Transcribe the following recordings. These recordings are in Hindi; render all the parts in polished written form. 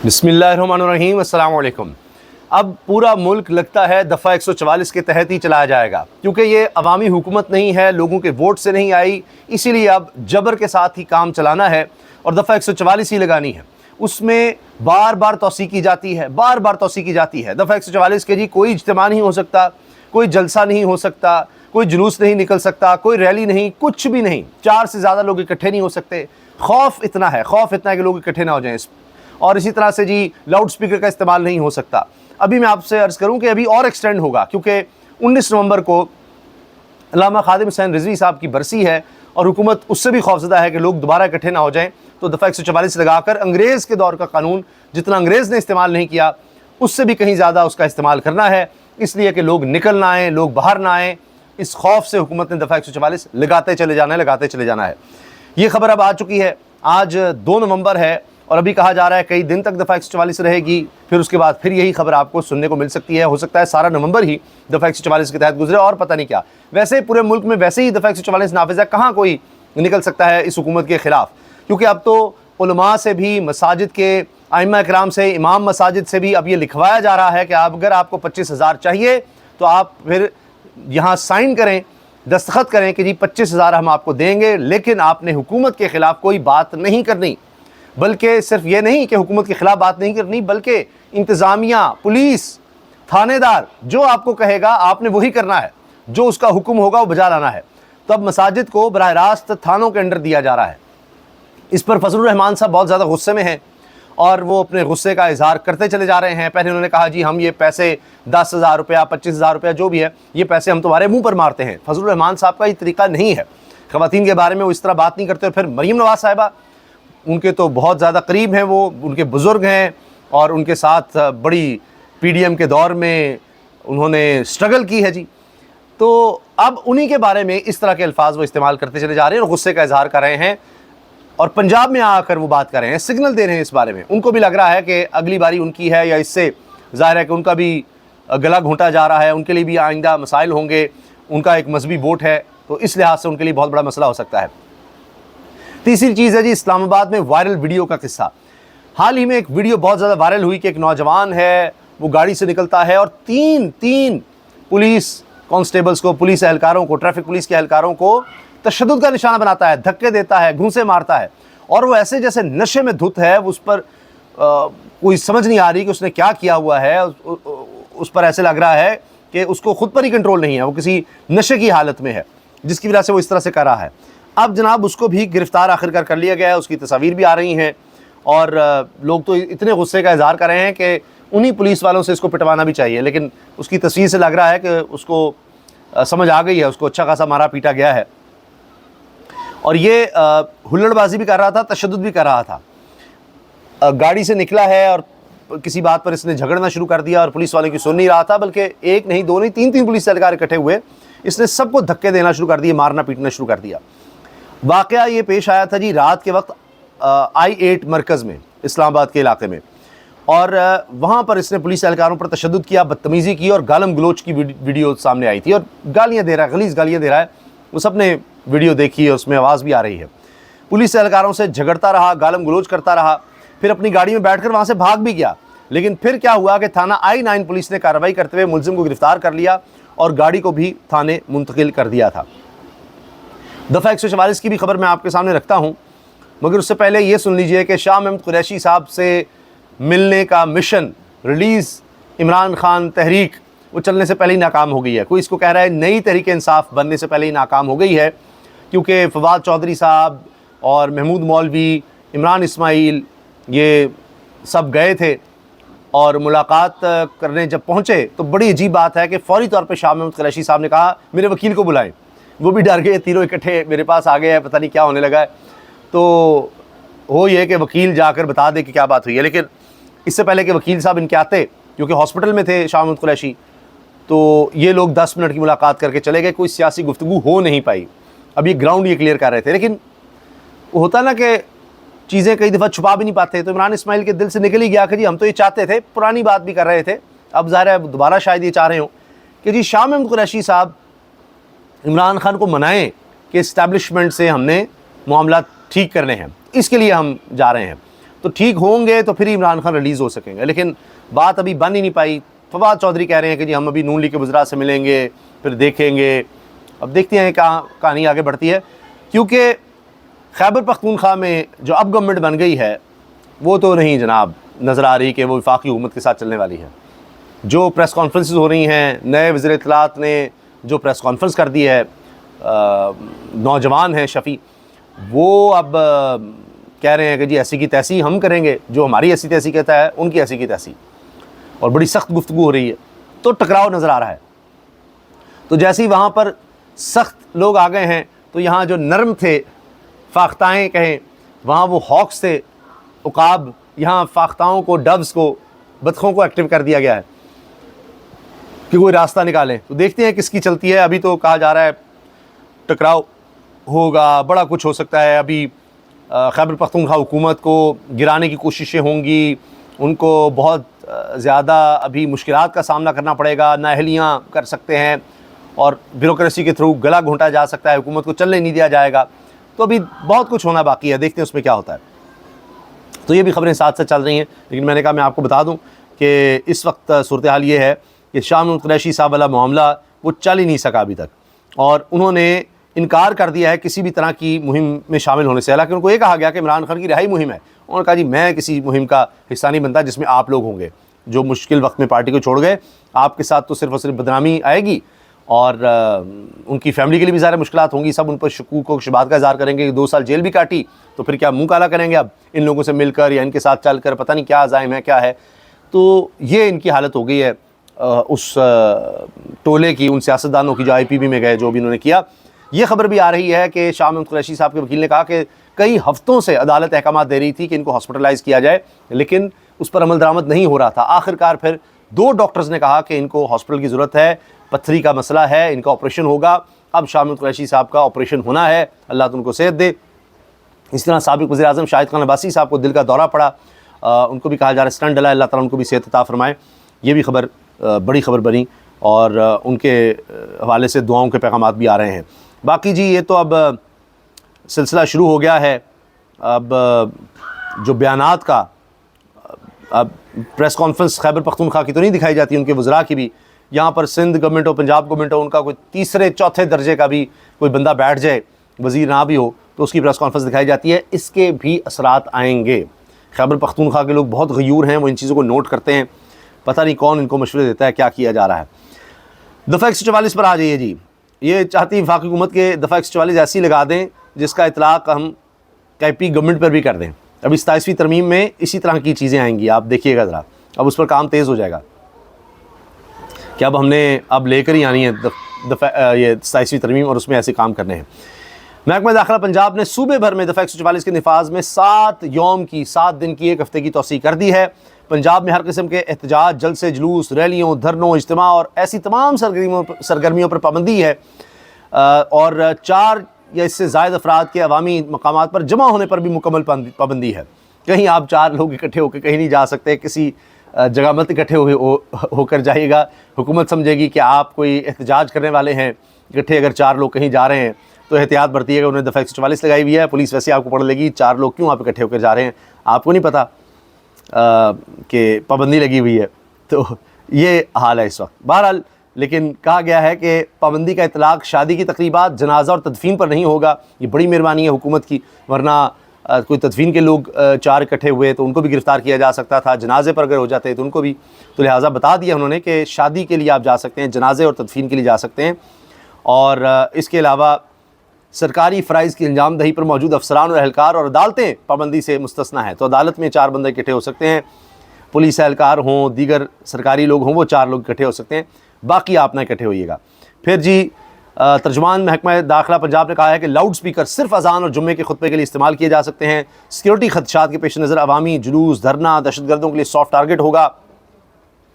बिस्मिल्लाहिर्रहमानिर्रहीम, अस्सलाम वालेकुम। अब पूरा मुल्क लगता है दफ़ा 144 के तहत ही चलाया जाएगा, क्योंकि ये अवामी हुकूमत नहीं है, लोगों के वोट से नहीं आई, इसीलिए अब जबर के साथ ही काम चलाना है और दफ़ा 144 ही लगानी है। उसमें बार बार तौसीक़ की जाती है, बार बार तौसीक़ की जाती है। दफ़ा 144 के जी कोई इज्तिमा नहीं हो सकता, कोई जलसा नहीं हो सकता, कोई जुलूस नहीं निकल सकता, कोई रैली नहीं, कुछ भी नहीं, 4 से ज़्यादा लोग इकट्ठे नहीं हो सकते। खौफ इतना है कि लोग इकट्ठे ना हो जाएं। और इसी तरह से जी लाउड स्पीकर का इस्तेमाल नहीं हो सकता। अभी मैं आपसे अर्ज़ करूं कि अभी और एक्सटेंड होगा, क्योंकि 19 नवंबर को अल्लामा खादिम हुसैन रिजवी साहब की बरसी है और हुकूमत उससे भी खौफज़दा है कि लोग दोबारा इकट्ठे ना हो जाएं। तो दफ़ा 144 लगाकर अंग्रेज़ के दौर का कानून जितना अंग्रेज़ ने इस्तेमाल नहीं किया, उससे भी कहीं ज़्यादा उसका इस्तेमाल करना है, इसलिए कि लोग निकल ना आएँ, लोग बाहर ना आएँ। इस खौफ से हुकूमत ने दफ़ा 144 लगाते चले जाना है। ये खबर अब आ चुकी है। आज 2 नवंबर है और अभी कहा जा रहा है कई दिन तक दफ़ा 144 रहेगी, फिर उसके बाद फिर यही खबर आपको सुनने को मिल सकती है। हो सकता है सारा नवंबर ही दफ़ा 144 के तहत गुजरे और पता नहीं क्या। वैसे पूरे मुल्क में वैसे ही दफ़ा 144 नाफिज़ है, कहाँ कोई निकल सकता है इस हुकूमत के ख़िलाफ़, क्योंकि अब तो उलमा से भी, मसाजिद के आइम्मा इकराम से, इमाम मसाजिद से भी अब ये लिखवाया जा रहा है कि अगर आपको 25,000 चाहिए तो आप फिर यहाँ साइन करें, दस्तखत करें कि जी 25,000 हम आपको देंगे, लेकिन आपने हुकूमत के ख़िलाफ़ कोई बात नहीं करनी। बल्कि सिर्फ ये नहीं कि हुकूमत के ख़िलाफ़ बात नहीं करनी, बल्कि इंतज़ामिया, पुलिस, थानेदार जो आपको कहेगा आपने वही करना है, जो उसका हुक्म होगा वो बजा लाना है। तो अब मसाजिद को बराह रास्त थानों के अंडर दिया जा रहा है। इस पर फजलुर रहमान साहब बहुत ज़्यादा गुस्से में हैं और वो अपने गुस्से का इजहार करते चले जा रहे हैं। पहले उन्होंने कहा जी हम ये पैसे 10,000 रुपया, 25,000 रुपया जो भी है, ये पैसे हम तुम्हारे मुँह पर मारते हैं। फजलुर रहमान साहब का ये तरीका नहीं है, ख़वातीन के बारे में वो इस तरह बात नहीं करते। और फिर मरीम नवाज़ साहिबा, उनके तो बहुत ज़्यादा करीब हैं, वो उनके बुज़ुर्ग हैं और उनके साथ बड़ी PDM के दौर में उन्होंने स्ट्रगल की है जी। तो अब उन्हीं के बारे में इस तरह के अल्फाज वो इस्तेमाल करते चले जा रहे हैं और गुस्से का इजहार कर रहे हैं और पंजाब में आकर वो बात कर रहे हैं, सिग्नल दे रहे हैं इस बारे में। उनको भी लग रहा है कि अगली बारी उनकी है, या इससे ज़ाहिर है कि उनका भी गला घोंटा जा रहा है, उनके लिए भी आइंदा मसाइल होंगे। उनका एक मजहबी वोट है, तो इस लिहाज से उनके लिए बहुत बड़ा मसला हो सकता है। तीसरी चीज़ है जी इस्लामाबाद में वायरल वीडियो का किस्सा। हाल ही में एक वीडियो बहुत ज़्यादा वायरल हुई कि एक नौजवान है, वो गाड़ी से निकलता है और तीन पुलिस कांस्टेबल्स को, पुलिस एहलकारों को, ट्रैफिक पुलिस के एहलकारों को तशद्दुद का निशाना बनाता है, धक्के देता है, घूंसे मारता है और वो ऐसे जैसे नशे में धुत है। उस पर कोई समझ नहीं आ रही कि उसने क्या किया हुआ है। उस पर ऐसे लग रहा है कि उसको खुद पर ही कंट्रोल नहीं है, वो किसी नशे की हालत में है, जिसकी वजह से वो इस तरह से कर रहा है। अब जनाब उसको भी गिरफ़्तार आखिरकार कर लिया गया है, उसकी तस्वीर भी आ रही हैं और लोग तो इतने गुस्से का इजहार कर रहे हैं कि उन्हीं पुलिस वालों से इसको पिटवाना भी चाहिए। लेकिन उसकी तस्वीर से लग रहा है कि उसको समझ आ गई है, उसको अच्छा खासा मारा पीटा गया है और ये हुल्लड़बाजी भी कर रहा था, तशद्दुद भी कर रहा था। गाड़ी से निकला है और किसी बात पर इसने झगड़ना शुरू कर दिया और पुलिस वाले की सुन नहीं रहा था, बल्कि एक नहीं, दो नहीं, तीन पुलिस एहलकार इकट्ठे हुए, इसने सबको धक्के देना शुरू कर दिए, मारना पीटना शुरू कर दिया। वाक़या ये पेश आया था जी रात के वक्त I8 मरकज़ में, इस्लामाबाद के इलाके में, और वहाँ पर इसने पुलिस एहलकारों पर तशद्दुद किया, बदतमीज़ी की और गालम गलोच की वीडियो सामने आई थी और गालियाँ दे रहा है, गलीज़ गालियाँ दे रहा है। वो सब ने वीडियो देखी है, उसमें आवाज़ भी आ रही है। पुलिस एहलकारों से झगड़ता रहा, गालम गलोच करता रहा, फिर अपनी गाड़ी में बैठकर वहाँ से भाग भी गया। लेकिन फिर क्या हुआ कि थाना I9 पुलिस ने कार्रवाई करते हुए मुलजिम को गिरफ़्तार कर लिया और गाड़ी को भी थाने मुंतकिल कर दिया था। दफ़ा 144 की भी खबर मैं आपके सामने रखता हूँ, मगर उससे पहले ये सुन लीजिए कि शाह महमूद कुरैशी साहब से मिलने का मिशन, रिलीज़ इमरान खान तहरीक, वो चलने से पहले ही नाकाम हो गई है। कोई इसको कह रहा है नई तहरीक इंसाफ बनने से पहले ही नाकाम हो गई है, क्योंकि फवाद चौधरी साहब और महमूद मौलवी, इमरान इस्माइल, ये सब गए थे और मुलाकात करने जब पहुँचे तो बड़ी अजीब बात है कि फ़ौरी तौर पर शाह महमूद कुरैशी साहब ने कहा मेरे वकील को बुलाएं। वो भी डर गए, तीनों इकट्ठे मेरे पास आ गए हैं, पता नहीं क्या होने लगा है। तो हो ये कि वकील जाकर बता दे कि क्या बात हुई है। लेकिन इससे पहले कि वकील साहब इनके आते, क्योंकि हॉस्पिटल में थे शाह महमूद कुरैशी, तो ये लोग 10 मिनट की मुलाकात करके चले गए, कोई सियासी गुफ्तगू हो नहीं पाई। अब ये ग्राउंड ये क्लियर कर रहे थे, लेकिन वो होता ना कि चीज़ें कई दफ़ा छुपा भी नहीं पाते। तो इमरान इस्माइल के दिल से निकल ही गया कि जी हम तो ये चाहते थे, पुरानी बात भी कर रहे थे, अब ज़ाहिर है दोबारा शायद ये चाह रहे हो कि जी शाह महमूद कुरैशी साहब इमरान खान को मनाएं कि इस्टेब्लिशमेंट से हमने मामला ठीक करने हैं, इसके लिए हम जा रहे हैं। तो ठीक होंगे तो फिर इमरान खान रिलीज़ हो सकेंगे, लेकिन बात अभी बन ही नहीं पाई। फवाद चौधरी कह रहे हैं कि जी हम अभी नून लीग के वज़रा से मिलेंगे, फिर देखेंगे। अब देखते हैं कहाँ कहानी आगे बढ़ती है, क्योंकि खैबर पख्तूनख्वा में जो अब गवर्नमेंट बन गई है वो तो नहीं जनाब नज़र आ रही कि वो वफाकी हुकूमत के साथ चलने वाली है। जो प्रेस कॉन्फ्रेंसेस हो रही हैं, नए वज़ीर इत्तलात ने जो प्रेस कॉन्फ्रेंस कर दी है, नौजवान हैं शफ़ी, वो अब कह रहे हैं कि जी ऐसी की तैसी हम करेंगे, जो हमारी ऐसी तैसी कहता है उनकी ऐसी की तैसी, और बड़ी सख्त गुफ्तगू हो रही है, तो टकराव नज़र आ रहा है। तो जैसे ही वहाँ पर सख्त लोग आ गए हैं, तो यहाँ जो नरम थे, फाख्ताएँ कहें, वहाँ वो हॉक्स थे, उकाब, यहाँ फाख्ताओं को, डव्स को, बतखों को एक्टिव कर दिया गया है कि कोई रास्ता निकालें। तो देखते हैं किसकी चलती है। अभी तो कहा जा रहा है टकराव होगा, बड़ा कुछ हो सकता है। अभी खैबर पख्तूनख्वा हुकूमत को गिराने की कोशिशें होंगी, उनको बहुत ज़्यादा अभी मुश्किलात का सामना करना पड़ेगा, नाअहलियाँ कर सकते हैं और ब्यूरोक्रेसी के थ्रू गला घोंटा जा सकता है, हुकूमत को चलने नहीं दिया जाएगा। तो अभी बहुत कुछ होना बाकी है, देखते हैं उसमें क्या होता है। तो ये भी खबरें साथ साथ चल रही हैं, लेकिन मैंने कहा मैं आपको बता दूं कि इस वक्त सूरत हाल ये है कि शाह महमूद कुरैशी साहब वाला मामला वो चल ही नहीं सका अभी तक, और उन्होंने इनकार कर दिया है किसी भी तरह की मुहिम में शामिल होने से। हालांकि उनको ये कहा गया कि इमरान खान की रिहाई मुहिम है, उन्होंने कहा जी मैं किसी मुहिम का हिस्सा नहीं बनता जिसमें आप लोग होंगे, जो मुश्किल वक्त में पार्टी को छोड़ गए, आपके साथ तो सिर्फ और सिर्फ बदनामी आएगी और उनकी फैमिली के लिए भी ज़्यादा मुश्किलात होंगी। सब उन पर शकूक और शुबात का इज़हार करेंगे कि 2 साल जेल भी काटी, तो फिर क्या मुंह काला करेंगे अब इन लोगों से मिलकर या इनके साथ चलकर, पता नहीं क्या अज़ाइम है क्या है। तो ये इनकी हालत हो गई है उस टोले की, उन सियासतदानों की जो IPB में गए, जो भी उन्होंने किया। ये खबर भी आ रही है कि शाह महमूद कुरैशी साहब के वकील ने कहा कि कई हफ्तों से अदालत अहकाम दे रही थी कि इनको हॉस्पिटलाइज़ किया जाए, लेकिन उस पर अमल दरामद नहीं हो रहा था। आखिरकार फिर 2 डॉक्टर्स ने कहा कि इनको हॉस्पिटल की ज़रूरत है, पत्थरी का मसला है, इनका ऑपरेशन होगा। अब शाह महमूद कुरैशी साहब का ऑपरेशन होना है, अल्लाह तो उनको सेहत दे। इस तरह साबिक़ वज़ीर आज़म शाहिद खान अब्बासी साहब को दिल का दौरा पड़ा, उनको भी कहा जा रहा है स्टंट डला, अल्लाह ताला उनको भी सेहत अता फरमाए। ये भी खबर बड़ी खबर बनी और उनके हवाले से दुआओं के पैगामात भी आ रहे हैं। बाकी जी ये तो अब सिलसिला शुरू हो गया है। अब जो बयानात का, अब प्रेस कॉन्फ्रेंस खैबर पख्तूनख्वा की तो नहीं दिखाई जाती, उनके वज़रा की भी, यहाँ पर सिंध गवर्नमेंट हो, पंजाब गवर्नमेंट हो, उनका कोई तीसरे चौथे दर्जे का भी कोई बंदा बैठ जाए, वज़ीर ना भी हो, तो उसकी प्रेस कॉन्फ्रेंस दिखाई जाती है। इसके भी असरात आएंगे। खैबर पख्तूनख्वा के लोग बहुत गयूर हैं, वो इन चीज़ों को नोट करते हैं, पता नहीं कौन इनको मशवरे देता है क्या किया जा रहा है। दफ़ा 144 पर आ जाइए जी। ये चाहती वफाकी हुकूमत के दफ़ा 144 ऐसी लगा दें जिसका इतलाक़ हम KP गवर्नमेंट पर भी कर दें। अब 27वीं तरमीम में इसी तरह की चीज़ें आएंगी, आप देखिएगा ज़रा, अब उस पर काम तेज़ हो जाएगा कि अब हमने अब लेकर ही आनी है ये 27वीं तरमीम और उसमें ऐसे काम करने हैं। महकमा दाखिला पंजाब ने सूबे भर में दफ़ा 144 के नफाज में 7 दिन की 1 हफ़्ते की तौसीह कर दी है। पंजाब में हर किस्म के एहतजाज, जलसे जुलूस, रैलियों, धरनों, इज्तिमा और ऐसी तमाम सरगर्मियों पर पाबंदी है और 4 या इससे ज़ायद अफराद के अवामी मकामात पर जमा होने पर भी मुकम्मल पाबंदी है। कहीं आप 4 लोग इकट्ठे होकर कहीं नहीं जा सकते, किसी जगह मत इकट्ठे होकर जाइएगा। हुकूमत समझेगी कि आप कोई एहतजाज करने वाले हैं इकट्ठे। अगर 4 लोग कहीं जा रहे हैं तो एहतियात बरतिएगा। उन्होंने दफ़ा 144 लगाई हुई है, पुलिस वैसे आपको पकड़ लेगी। 4 लोग क्यों आप इकट्ठे होकर जा रहे हैं, आपको नहीं पता कि पाबंदी लगी हुई है। तो ये हाल है इस वक्त। बहरहाल लेकिन कहा गया है कि पाबंदी का इतलाक़ शादी की तकरीबात, जनाजा और तदफीन पर नहीं होगा। ये बड़ी मेहरबानी है हुकूमत की, वरना कोई तदफीन के लोग 4 इकट्ठे हुए तो उनको भी गिरफ़्तार किया जा सकता था, जनाजे पर अगर हो जाते तो उनको भी। तो लिहाजा बता दिया उन्होंने कि शादी के लिए आप जा सकते हैं, जनाजे और तदफीन के लिए जा सकते हैं। और इसके अलावा सरकारी फ़राइज़ की अंजामदही पर मौजूद अफसरान और एहलकार और अदालतें पाबंदी से मुस्तस्ना है। तो अदालत में 4 बंदे इकट्ठे हो सकते हैं, पुलिस एहलकार हों, दीगर सरकारी लोग हों, वो 4 लोग इकट्ठे हो सकते हैं, बाकी आप ना इकट्ठे होइएगा। फिर जी तर्जुमान महकमा दाखिला पंजाब ने कहा है कि लाउड स्पीकर सिर्फ अजान और जुम्मे के खुतबे के लिए इस्तेमाल किए जा सकते हैं। सिक्योरिटी खदशात के पेश नज़र अवामी जुलूस, धरना, दहशतगर्दों के लिए सॉफ्ट टारगेट होगा।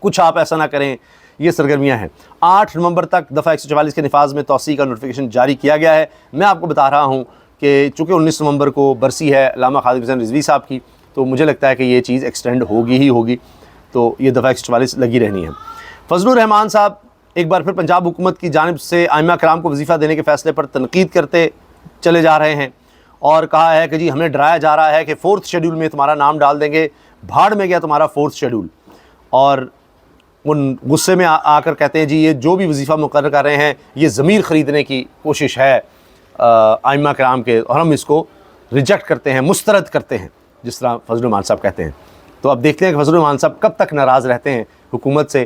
कुछ आप ऐसा ना करें, ये सरगर्मियाँ हैं। 8 नवंबर तक दफ़ा 144 के नफाज में तौसीह का नोटिफिकेशन जारी किया गया है। मैं आपको बता रहा हूँ कि चूँकि 19 नवंबर को बरसी है अल्लामा खालिद हुसैन रिजवी साहब की, तो मुझे लगता है कि ये चीज़ एक्सटेंड होगी ही होगी। तो ये दफ़ा 144 लगी रहनी है। फजलुर रहमान साहब एक बार फिर पंजाब हुकूमत की जानिब से आइमा कराम को वजीफ़ा देने के फ़ैसले पर तनकीद करते चले जा रहे हैं और कहा है कि जी हमें डराया जा रहा है कि 4th शेड्यूल में तुम्हारा नाम डाल देंगे, भाड़ में गया तुम्हारा 4th शेड्यूल। और उन गुस्से में आकर कहते हैं जी ये जो भी वजीफ़ा मुकर्रर कर रहे हैं ये ज़मीर ख़रीदने की कोशिश है आइम्मा कराम के, और हम इसको रिजेक्ट करते हैं, मुस्तरद करते हैं, जिस तरह फजलुर रहमान साहब कहते हैं। तो अब देखते हैं कि फजलुर रहमान साहब कब तक नाराज़ रहते हैं हुकूमत से।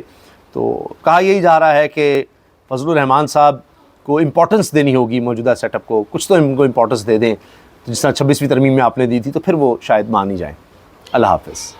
तो कहा यही जा रहा है कि फजलुर रहमान साहब को इम्पोर्टेंस देनी होगी मौजूदा सेटअप को, कुछ तो इनको इम्पोर्टेंस दे दें, तो जिस तरह 26वीं तरमीम में आपने दी थी, तो फिर वो शायद मान ही जाएँ। अल्लाह हाफ़िज़।